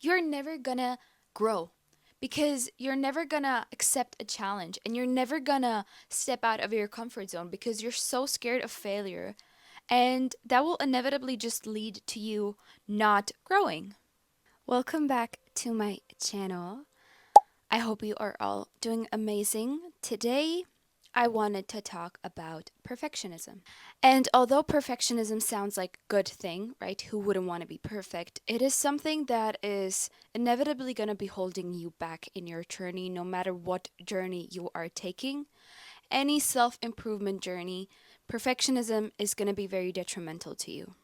you're never gonna grow because you're never gonna accept a challenge and you're never gonna step out of your comfort zone because you're so scared of failure. And that will inevitably just lead to you not growing. Welcome back to my channel. I hope you are all doing amazing. Today, I wanted to talk about perfectionism. And although perfectionism sounds like a good thing, right? Who wouldn't want to be perfect? It is something that is inevitably going to be holding you back in your journey, no matter what journey you are taking. Any self improvement journey, perfectionism is going to be very detrimental to you.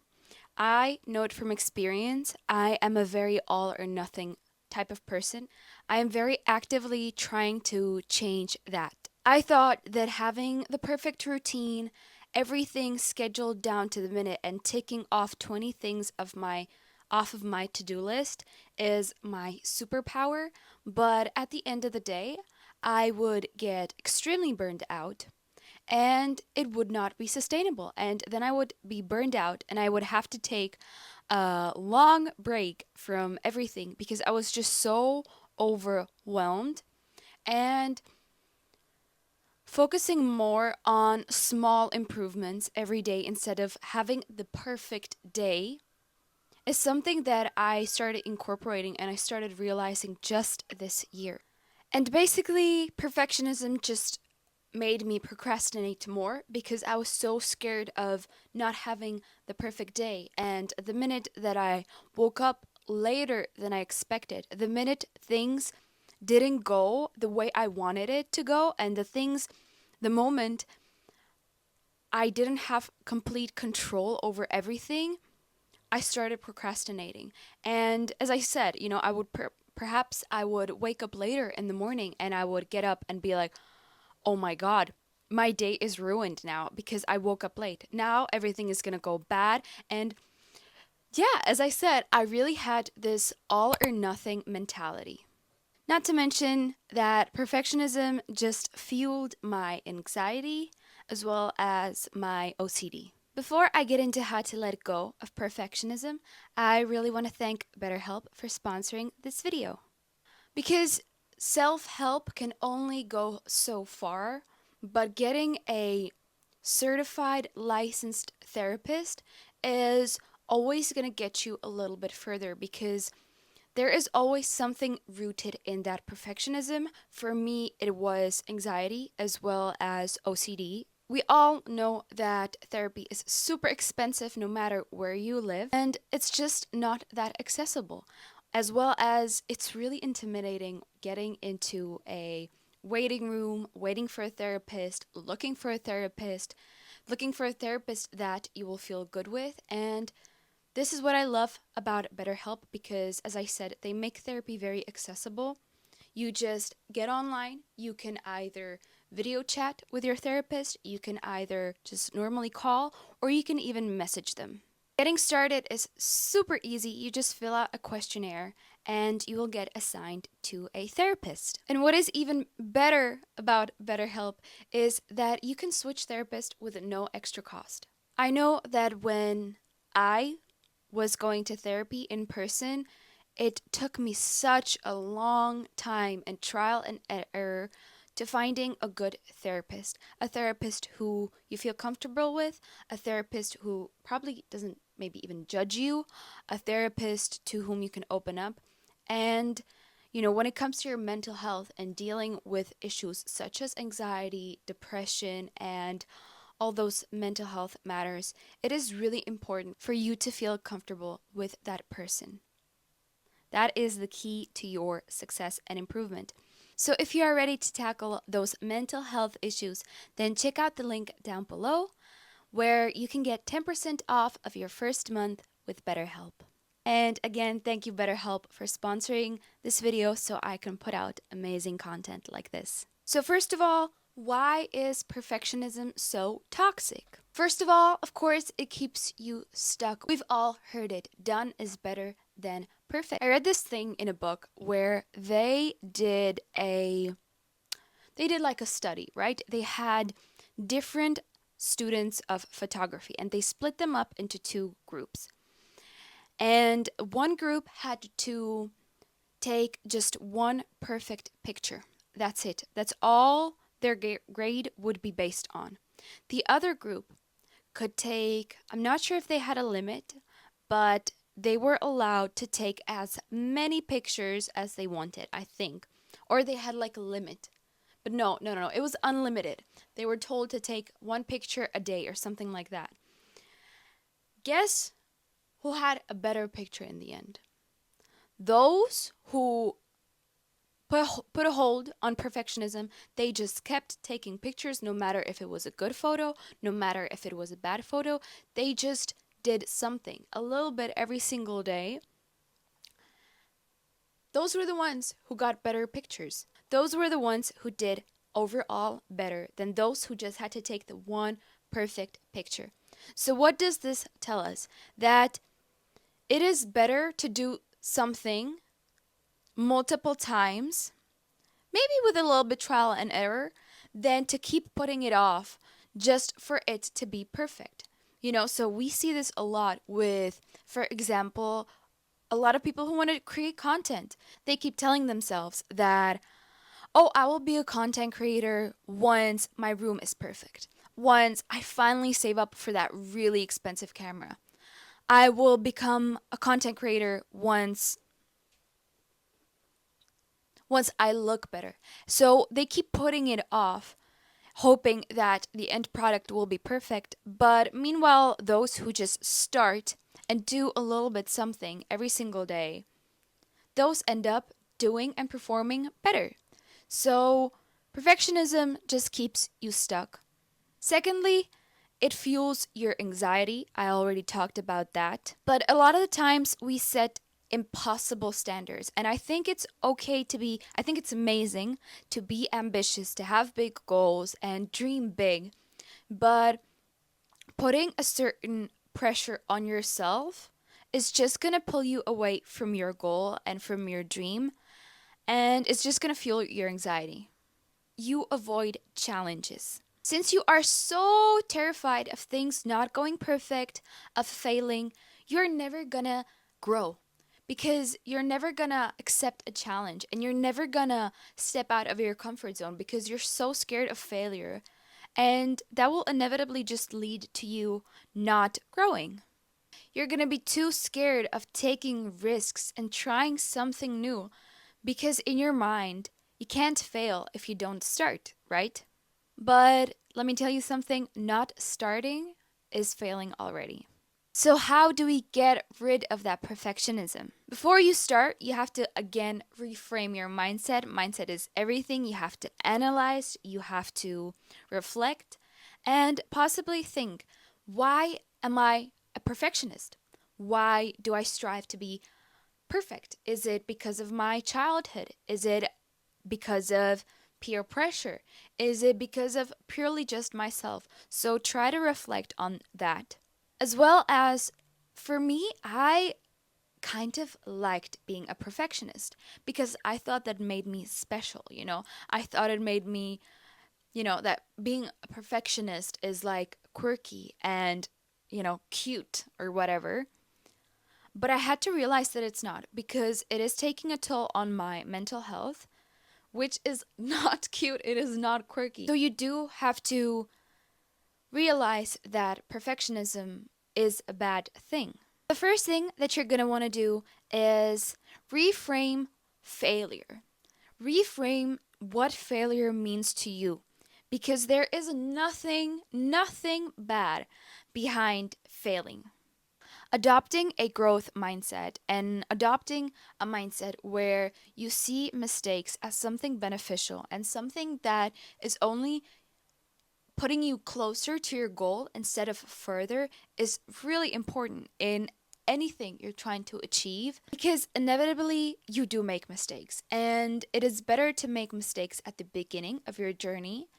I know it from experience. I am a very all or nothing type of person. I am very actively trying to change that. I thought that having the perfect routine, everything scheduled down to the minute and ticking off 20 things off of my to-do list is my superpower, but at the end of the day, I would get extremely burned out and it would not be sustainable. And then I would be burned out and I would have to take a long break from everything because I was just so overwhelmed and focusing more on small improvements every day instead of having the perfect day is something that I started incorporating and I started realizing just this year. And basically, perfectionism just made me procrastinate more because I was so scared of not having the perfect day. And the minute that I woke up later than I expected, the minute things didn't go the way I wanted it to go, and the moment I didn't have complete control over everything, I started procrastinating. And as I said, I would perhaps I would wake up later in the morning and I would get up and be like, oh my God, my day is ruined now because I woke up late. Now everything is going to go bad. And yeah, as I said, I really had this all or nothing mentality. Not to mention that perfectionism just fueled my anxiety as well as my OCD. Before I get into how to let go of perfectionism, I really want to thank BetterHelp for sponsoring this video. Because self help can only go so far, but getting a certified licensed therapist is always going to get you a little bit further because there is always something rooted in that perfectionism. For me, it was anxiety as well as OCD. We all know that therapy is super expensive no matter where you live, and it's just not that accessible. As well as it's really intimidating getting into a waiting room, waiting for a therapist, looking for a therapist that you will feel good with. And this is what I love about BetterHelp because, as I said, they make therapy very accessible. You just get online, you can either video chat with your therapist, you can either just normally call, or you can even message them. Getting started is super easy. You just fill out a questionnaire and you will get assigned to a therapist. And what is even better about BetterHelp is that you can switch therapist with no extra cost. I know that when I was going to therapy in person, it took me such a long time and trial and error to finding a good therapist. A therapist who you feel comfortable with, a therapist who probably doesn't maybe even judge you, a therapist to whom you can open up. And, when it comes to your mental health and dealing with issues such as anxiety, depression, and all those mental health matters, it is really important for you to feel comfortable with that person. That is the key to your success and improvement. So if you are ready to tackle those mental health issues, then check out the link down below where you can get 10% off of your first month with BetterHelp. And again, thank you BetterHelp for sponsoring this video so I can put out amazing content like this. So first of all, why is perfectionism so toxic? First of all, of course, it keeps you stuck. We've all heard it. Done is better than perfect. I read this thing in a book where they did like a study, right? They had different students of photography and they split them up into two groups. And one group had to take just one perfect picture. That's it. That's all their grade would be based on. The other group could take, I'm not sure if they had a limit, but they were allowed to take as many pictures as they wanted, I think. Or they had like a limit. But no. It was unlimited. They were told to take one picture a day or something like that. Guess who had a better picture in the end? Those who put a hold on perfectionism. They just kept taking pictures no matter if it was a good photo, no matter if it was a bad photo. They just did something a little bit every single day. Those were the ones who got better pictures. Those were the ones who did overall better than those who just had to take the one perfect picture. So, what does this tell us? That it is better to do something multiple times, maybe with a little bit trial and error, than to keep putting it off just for it to be perfect. So we see this a lot with, for example, a lot of people who want to create content. They keep telling themselves that, oh, I will be a content creator once my room is perfect. Once I finally save up for that really expensive camera. I will become a content creator once I look better. So they keep putting it off, hoping that the end product will be perfect. But meanwhile, those who just start and do a little bit something every single day, those end up doing and performing better. So perfectionism just keeps you stuck. Secondly, it fuels your anxiety. I already talked about that. But a lot of the times we set impossible standards. And I think it's I think it's amazing to be ambitious, to have big goals and dream big. But putting a certain pressure on yourself is just going to pull you away from your goal and from your dream. And it's just going to fuel your anxiety. You avoid challenges. Since you are so terrified of things not going perfect, of failing, you're never gonna grow because you're never gonna accept a challenge and you're never gonna step out of your comfort zone because you're so scared of failure. And that will inevitably just lead to you not growing. You're gonna be too scared of taking risks and trying something new because in your mind, you can't fail if you don't start, right? But let me tell you something, not starting is failing already. So, how do we get rid of that perfectionism? Before you start, you have to again reframe your mindset. Mindset is everything. You have to analyze, you have to reflect, and possibly think, why am I a perfectionist? Why do I strive to be perfect? Is it because of my childhood? Is it because of peer pressure? Is it because of purely just myself? So try to reflect on that. As well as, for me, I kind of liked being a perfectionist because I thought that made me special. I thought it made me, that being a perfectionist is like quirky and, cute or whatever. But I had to realize that it's not because it is taking a toll on my mental health, which is not cute. It is not quirky. So you do have to realize that perfectionism is a bad thing. The first thing that you're going to want to do is reframe failure. Reframe what failure means to you because there is nothing bad behind failing. Adopting a growth mindset and adopting a mindset where you see mistakes as something beneficial and something that is only putting you closer to your goal instead of further is really important in anything you're trying to achieve because inevitably you do make mistakes and it is better to make mistakes at the beginning of your journey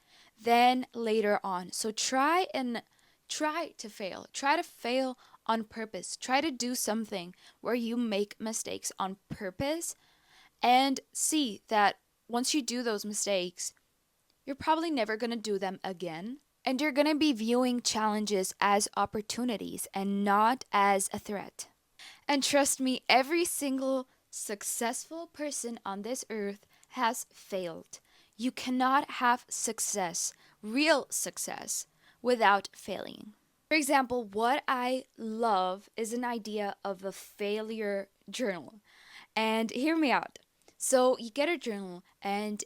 than later on. So try to fail. Try to fail on purpose. Try to do something where you make mistakes on purpose and see that once you do those mistakes, you're probably never going to do them again. And you're going to be viewing challenges as opportunities and not as a threat. And trust me, every single successful person on this earth has failed. You cannot have success, real success, without failing. For example, what I love is an idea of a failure journal. And hear me out. So you get a journal, and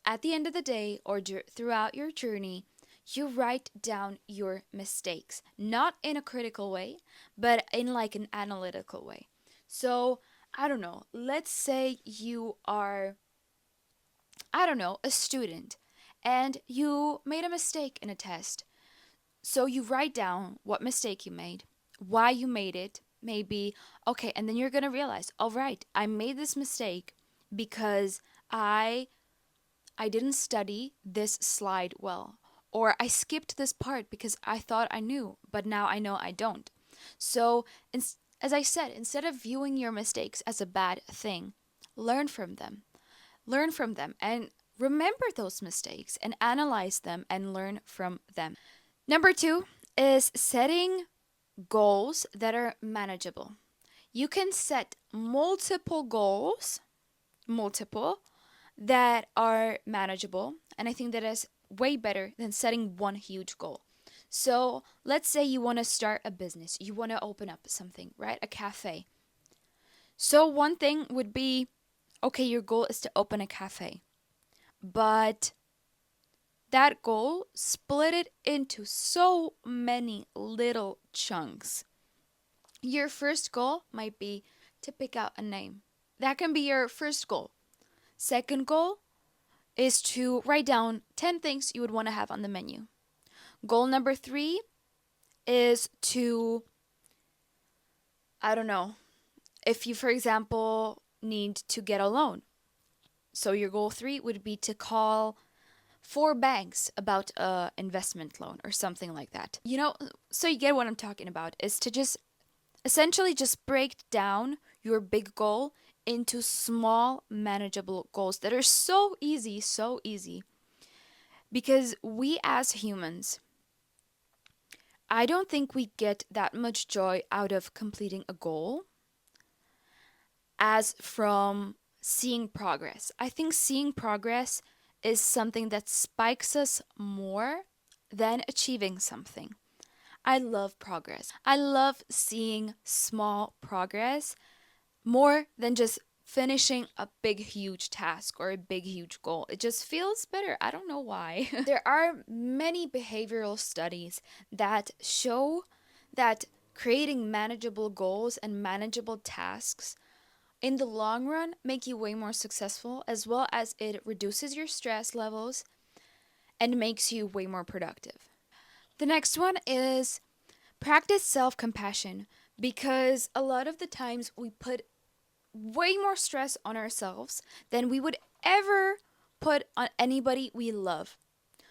at the end of the day or throughout your journey, you write down your mistakes, not in a critical way, but in like an analytical way. So, I don't know, let's say you are, I don't know, a student and you made a mistake in a test. So you write down what mistake you made, why you made it, maybe, okay, and then you're going to realize, all right, I made this mistake because I didn't study this slide well, or I skipped this part because I thought I knew, but now I know I don't. So, as I said, instead of viewing your mistakes as a bad thing, learn from them. Learn from them and remember those mistakes and analyze them and learn from them. Number two is setting goals that are manageable. You can set multiple goals, multiple, that are manageable. And I think that is way better than setting one huge goal. So let's say you want to start a business, you want to open up something, right? A cafe. So one thing would be, okay, your goal is to open a cafe, but that goal, split it into so many little chunks. Your first goal might be to pick out a name. That can be your first goal. Second goal is to write down 10 things you would want to have on the menu. Goal number 3 is to, I don't know, if you, for example, need to get a loan. So your goal 3 would be to call 4 banks about a investment loan or something like that. So you get what I'm talking about, is to just essentially just break down your big goal into small, manageable goals that are so easy, so easy. Because we as humans, I don't think we get that much joy out of completing a goal as from seeing progress. I think seeing progress is something that spikes us more than achieving something. I love progress. I love seeing small progress more than just finishing a big, huge task or a big, huge goal. It just feels better. I don't know why. There are many behavioral studies that show that creating manageable goals and manageable tasks in the long run make you way more successful, as well as it reduces your stress levels and makes you way more productive. The next one is practice self-compassion, because a lot of the times we put way more stress on ourselves than we would ever put on anybody we love.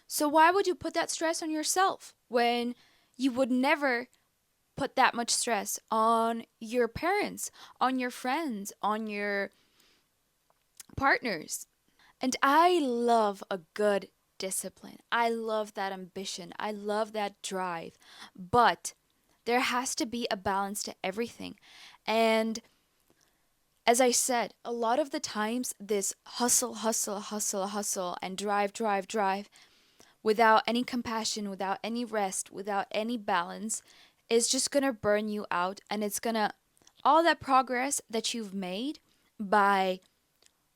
So why would you put that stress on yourself when you would never put that much stress on your parents, on your friends, on your partners? And I love a good discipline. I love that ambition. I love that drive. But there has to be a balance to everything. And as I said, a lot of the times this hustle, hustle, hustle, hustle, and drive, drive, drive, without any compassion, without any rest, without any balance, is just gonna burn you out. And it's gonna, all that progress that you've made by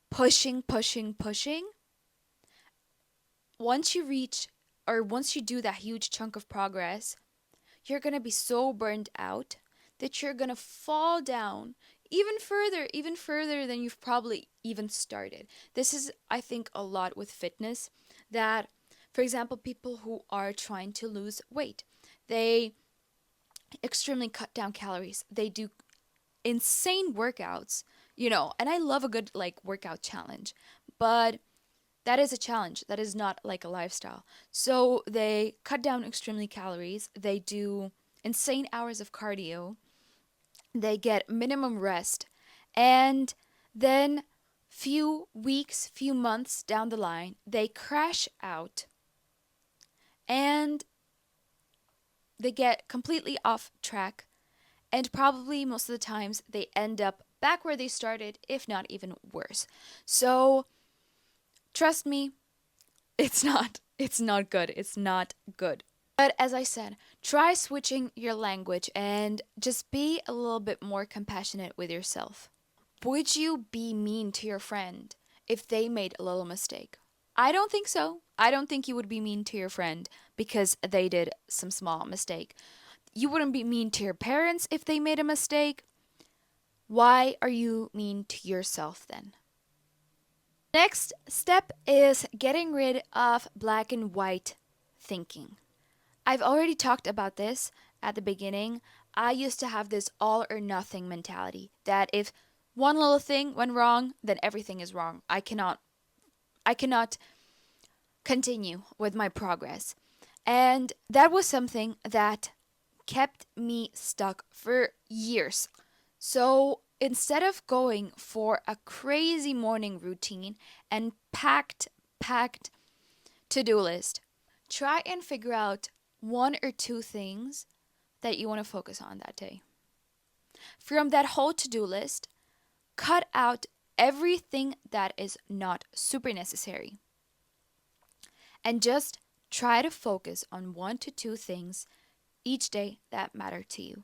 pushing, pushing, pushing, once you reach, or once you do that huge chunk of progress, you're gonna be so burned out that you're gonna fall down even further than you've probably even started. This is, I think, a lot with fitness, that, for example, people who are trying to lose weight, they extremely cut down calories. They do insane workouts, and I love a good like workout challenge, but that is a challenge. That is not like a lifestyle. So they cut down extremely calories. They do insane hours of cardio. They get minimum rest. And then few weeks, few months down the line, they crash out and they get completely off track. And probably most of the times they end up back where they started, if not even worse. So trust me, it's not good. It's not good. But as I said, try switching your language and just be a little bit more compassionate with yourself. Would you be mean to your friend if they made a little mistake? I don't think so. I don't think you would be mean to your friend because they did some small mistake. You wouldn't be mean to your parents if they made a mistake. Why are you mean to yourself then? Next step is getting rid of black and white thinking. I've already talked about this at the beginning. I used to have this all or nothing mentality that if one little thing went wrong, then everything is wrong. I cannot continue with my progress. And that was something that kept me stuck for years. So instead of going for a crazy morning routine and packed to-do list, try and figure out one or two things that you want to focus on that day. From that whole to-do list, cut out everything that is not super necessary and just try to focus on one to two things each day that matter to you.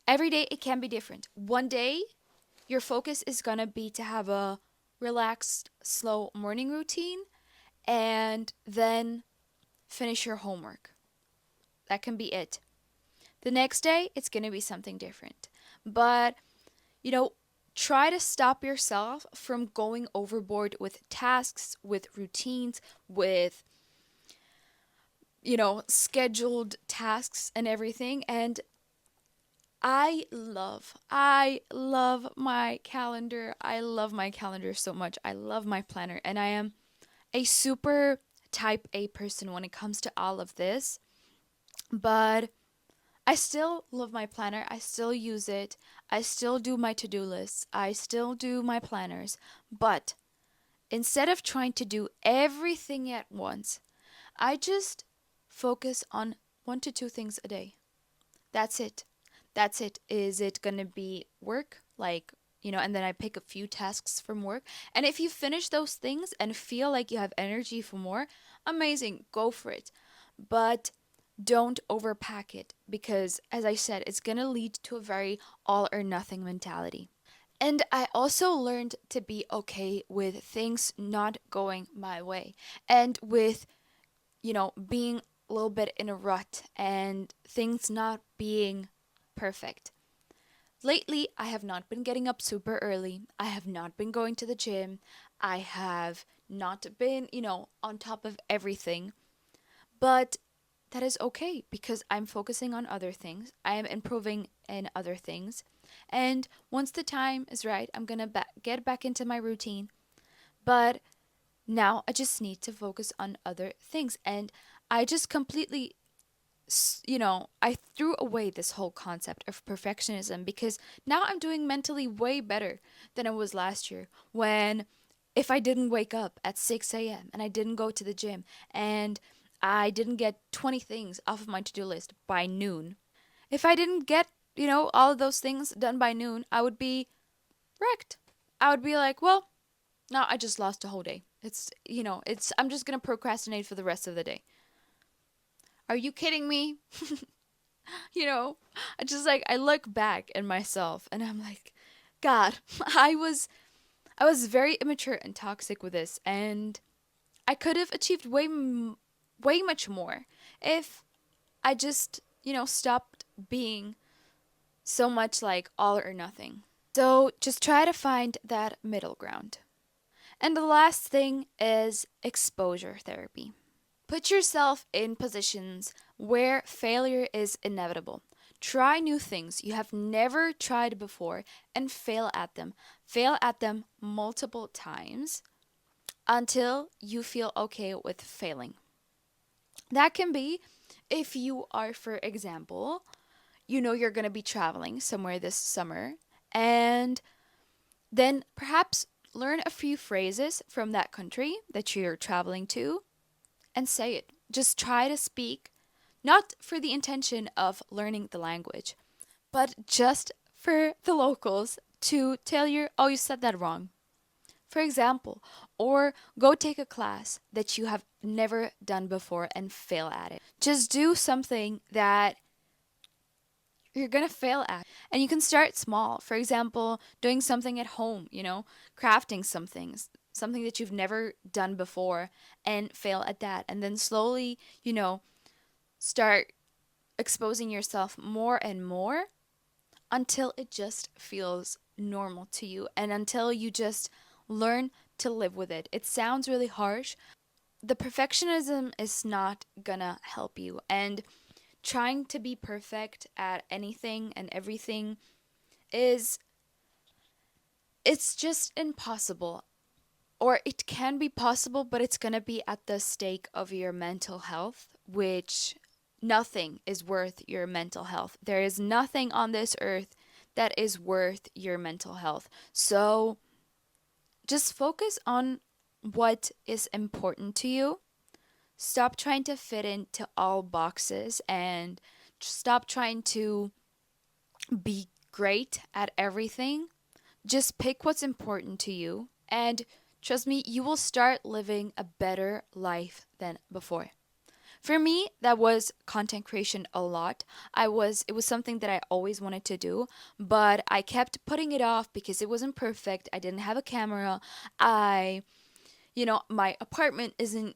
Every day it can be different. One day your focus is going to be to have a relaxed, slow morning routine and then finish your homework. That can be it. The next day, it's going to be something different. But, try to stop yourself from going overboard with tasks, with routines, with, scheduled tasks and everything. And I love my calendar. I love my calendar so much. I love my planner. And I am a super type A person when it comes to all of this. But I still love my planner. I still use it. I still do my to-do lists. I still do my planners. But instead of trying to do everything at once, I just focus on one to two things a day. That's it. That's it. Is it going to be work? And then I pick a few tasks from work. And if you finish those things and feel like you have energy for more, amazing. Go for it. But don't overpack it because, as I said, it's going to lead to a very all or nothing mentality. And I also learned to be okay with things not going my way and with, being a little bit in a rut and things not being perfect. Lately, I have not been getting up super early. I have not been going to the gym. I have not been, on top of everything. But that is okay because I'm focusing on other things. I am improving in other things. And once the time is right, I'm going to get back into my routine. But now I just need to focus on other things. And I just completely, I threw away this whole concept of perfectionism because now I'm doing mentally way better than I was last year when if I didn't wake up at 6 a.m. and I didn't go to the gym and I didn't get 20 things off of my to do list by noon. If I didn't get, all of those things done by noon, I would be wrecked. I would be like, well, no, I just lost a whole day. I'm just going to procrastinate for the rest of the day. Are you kidding me? I just I look back at myself and I'm like, God, I was very immature and toxic with this and I could have achieved way much more if I just, stopped being so much like all or nothing. So just try to find that middle ground. And the last thing is exposure therapy. Put yourself in positions where failure is inevitable. Try new things you have never tried before and fail at them. Fail at them multiple times until you feel okay with failing. That can be if you are, for example, you're going to be traveling somewhere this summer and then perhaps learn a few phrases from that country that you're traveling to and say it. Just try to speak, not for the intention of learning the language, but just for the locals to tell you, oh, you said that wrong, for example, or go take a class that you have never done before and fail at it. Just do something that you're gonna fail at. And you can start small. For example, doing something at home, crafting something that you've never done before and fail at that. And then slowly, start exposing yourself more and more until it just feels normal to you and until you just learn to live with it. It sounds really harsh. The perfectionism is not gonna help you. And trying to be perfect at anything and everything is it's just impossible. Or it can be possible, but it's going to be at the stake of your mental health, which nothing is worth your mental health. There is nothing on this earth that is worth your mental health. So just focus on what is important to you. Stop trying to fit into all boxes and stop trying to be great at everything. Just pick what's important to you, and trust me, you will start living a better life than before. For me, that was content creation a lot. It was something that I always wanted to do, but I kept putting it off because it wasn't perfect. I didn't have a camera. My apartment isn't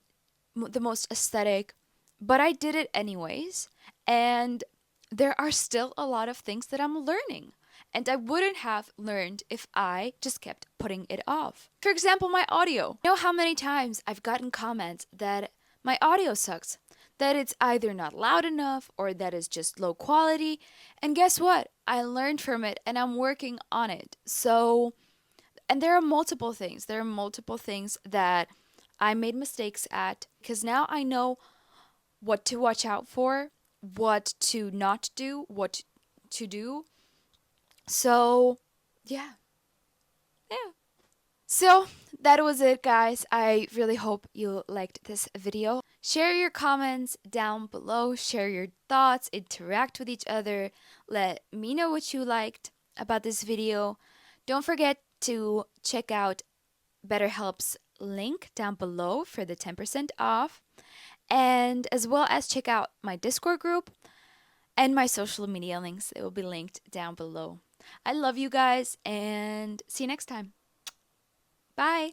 the most aesthetic, but I did it anyways. And there are still a lot of things that I'm learning. And I wouldn't have learned if I just kept putting it off. For example, my audio. You know how many times I've gotten comments that my audio sucks, that it's either not loud enough or that it's just low quality. And guess what? I learned from it and I'm working on it. So, and there are multiple things. There are multiple things that I made mistakes at because now I know what to watch out for, what to not do, what to do. So, yeah. Yeah. So, that was it, guys. I really hope you liked this video. Share your comments down below, share your thoughts, interact with each other. Let me know what you liked about this video. Don't forget to check out BetterHelp's link down below for the 10% off, and as well as check out my Discord group and my social media links. It will be linked down below. I love you guys and see you next time. Bye.